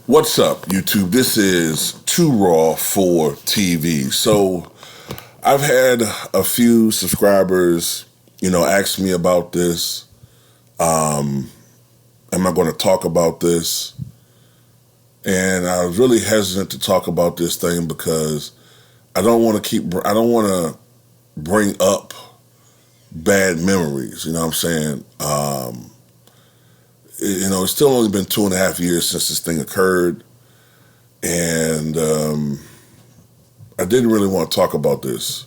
What's up, YouTube? This is Too Raw for TV. So, I've had a few subscribers, ask me about this. Am I going to talk about this? And I was really hesitant to talk about this thing because I don't want to bring up bad memories. You know what I'm saying? It's still only been 2.5 years since this thing occurred. And I didn't really want to talk about this.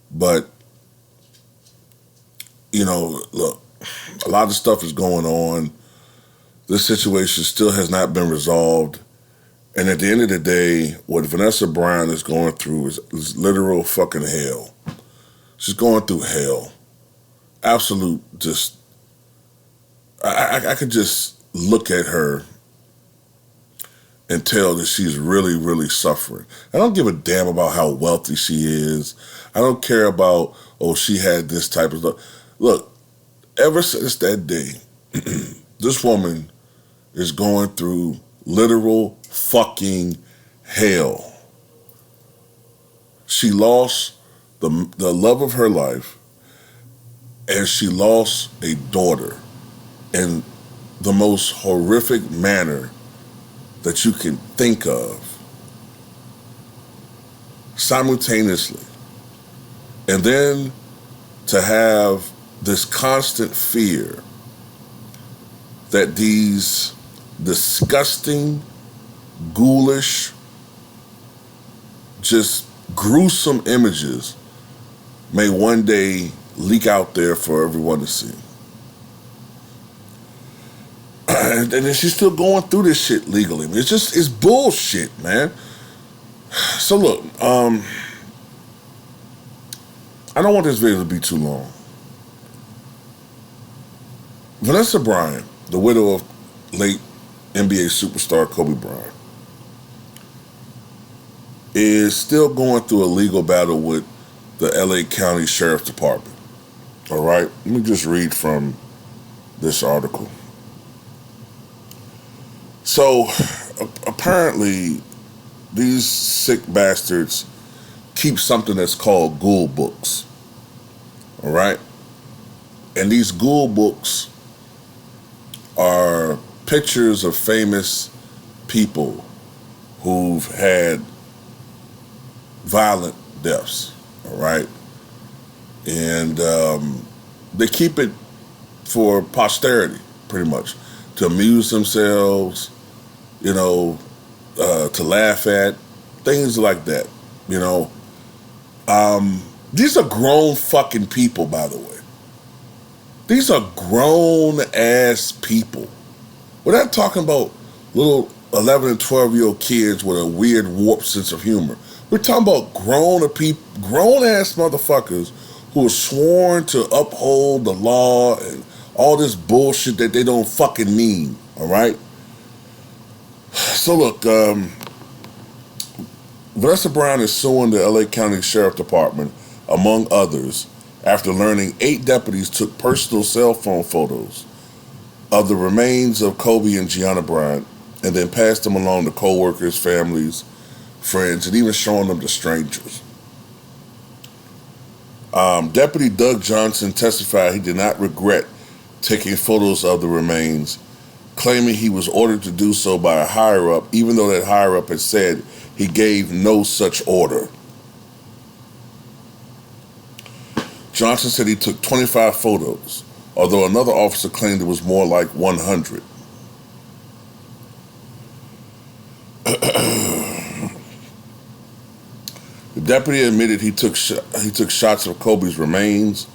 But, look, a lot of stuff is going on. This situation still has not been resolved. And at the end of the day, what Vanessa Bryant is going through is literal fucking hell. She's going through hell. Absolute, just, I could just look at her and tell that she's really, really suffering. I don't give a damn about how wealthy she is. I don't care about, she had this type of stuff. Look, ever since that day, this woman is going through literal fucking hell. She lost the love of her life, and she lost a daughter in the most horrific manner that you can think of simultaneously. And then to have this constant fear that these disgusting, ghoulish, just gruesome images may one day leak out there for everyone to see. And then she's still going through this shit legally. It's bullshit, man. So look, I don't want this video to be too long. Vanessa Bryant, the widow of late NBA superstar Kobe Bryant, is still going through a legal battle with the LA County Sheriff's Department. All right, let me just read from this article. So, apparently, these sick bastards keep something that's called ghoul books. All right? And these ghoul books are pictures of famous people who've had violent deaths. All right? And they keep it for posterity, pretty much, to amuse themselves, to laugh at, things like that, These are grown fucking people, by the way. These are grown-ass people. We're not talking about little 11 and 12-year-old kids with a weird, warped sense of humor. We're talking about grown-ass motherfuckers who are sworn to uphold the law and all this bullshit that they don't fucking mean, all right? So look, Vanessa Bryant is suing the LA County Sheriff Department, among others, after learning 8 deputies took personal cell phone photos of the remains of Kobe and Gianna Bryant and then passed them along to co-workers, families, friends, and even showing them to strangers. Deputy Doug Johnson testified he did not regret taking photos of the remains, claiming he was ordered to do so by a higher-up, even though that higher-up had said he gave no such order. Johnson said he took 25 photos, although another officer claimed it was more like 100. The deputy admitted he took shots of Kobe's remains,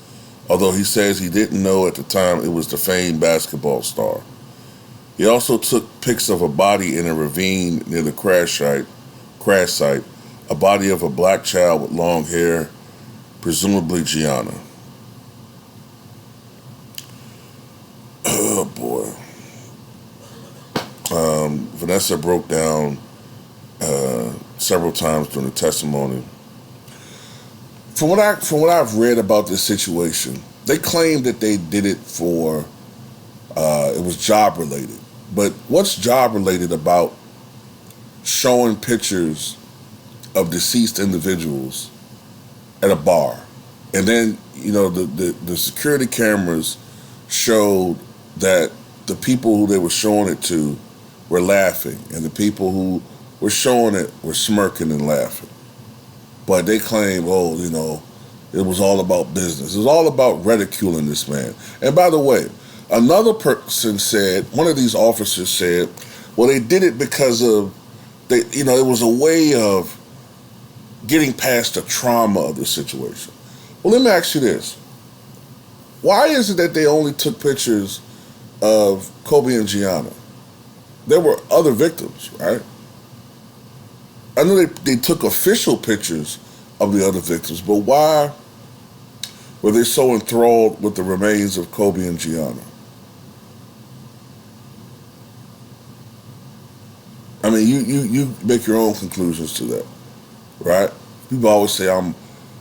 although he says he didn't know at the time it was the famed basketball star. He also took pics of a body in a ravine near the crash site, a body of a black child with long hair, presumably Gianna. Oh boy. Vanessa broke down several times during the testimony. From what I've read about this situation, they claim that they did it for it was job related. But what's job related about showing pictures of deceased individuals at a bar. And then, the security cameras showed that the people who they were showing it to were laughing, and the people who were showing it were smirking and laughing. But they claim, it was all about business. It was all about ridiculing this man. And by the way, another person said, one of these officers said, well, they did it because it was a way of getting past the trauma of the situation. Well, let me ask you this. Why is it that they only took pictures of Kobe and Gianna? There were other victims, right? I know they took official pictures of the other victims, but why were they so enthralled with the remains of Kobe and Gianna? I mean, you make your own conclusions to that, right? People always say I'm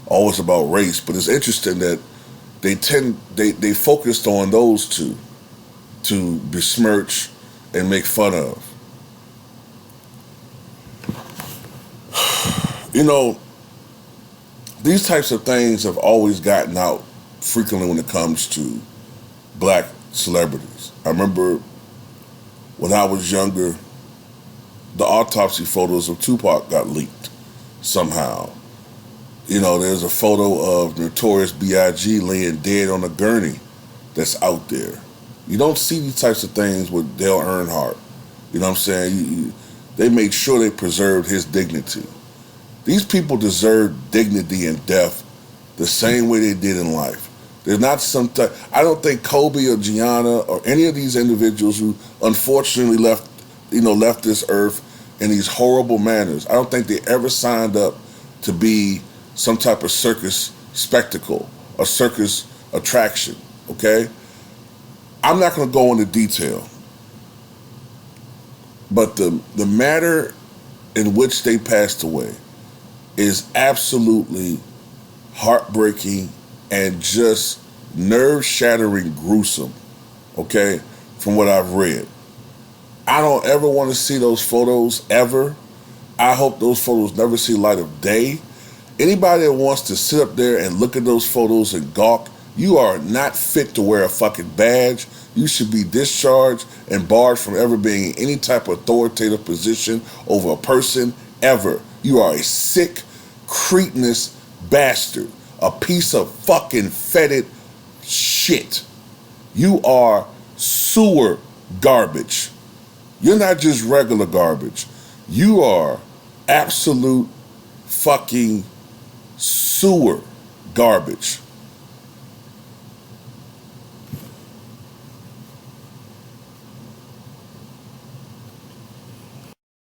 always about race, but it's interesting that they focused on those two to besmirch and make fun of. These types of things have always gotten out frequently when it comes to black celebrities. I remember when I was younger, the autopsy photos of Tupac got leaked somehow. There's a photo of Notorious B.I.G. laying dead on a gurney that's out there. You don't see these types of things with Dale Earnhardt. You know what I'm saying? They made sure they preserved his dignity. These people deserve dignity in death the same way they did in life. There's not I don't think Kobe or Gianna or any of these individuals who unfortunately left this earth in these horrible manners, I don't think they ever signed up to be some type of circus spectacle, a circus attraction, okay? I'm not going to go into detail, but the matter in which they passed away is absolutely heartbreaking and just nerve-shattering gruesome, okay, from what I've read. I don't ever want to see those photos ever. I hope those photos never see light of day. Anybody that wants to sit up there and look at those photos and gawk, you are not fit to wear a fucking badge. You should be discharged and barred from ever being in any type of authoritative position over a person ever. You are a sick, cretinous bastard. A piece of fucking fetid shit. You are sewer garbage. You're not just regular garbage. You are absolute fucking sewer garbage.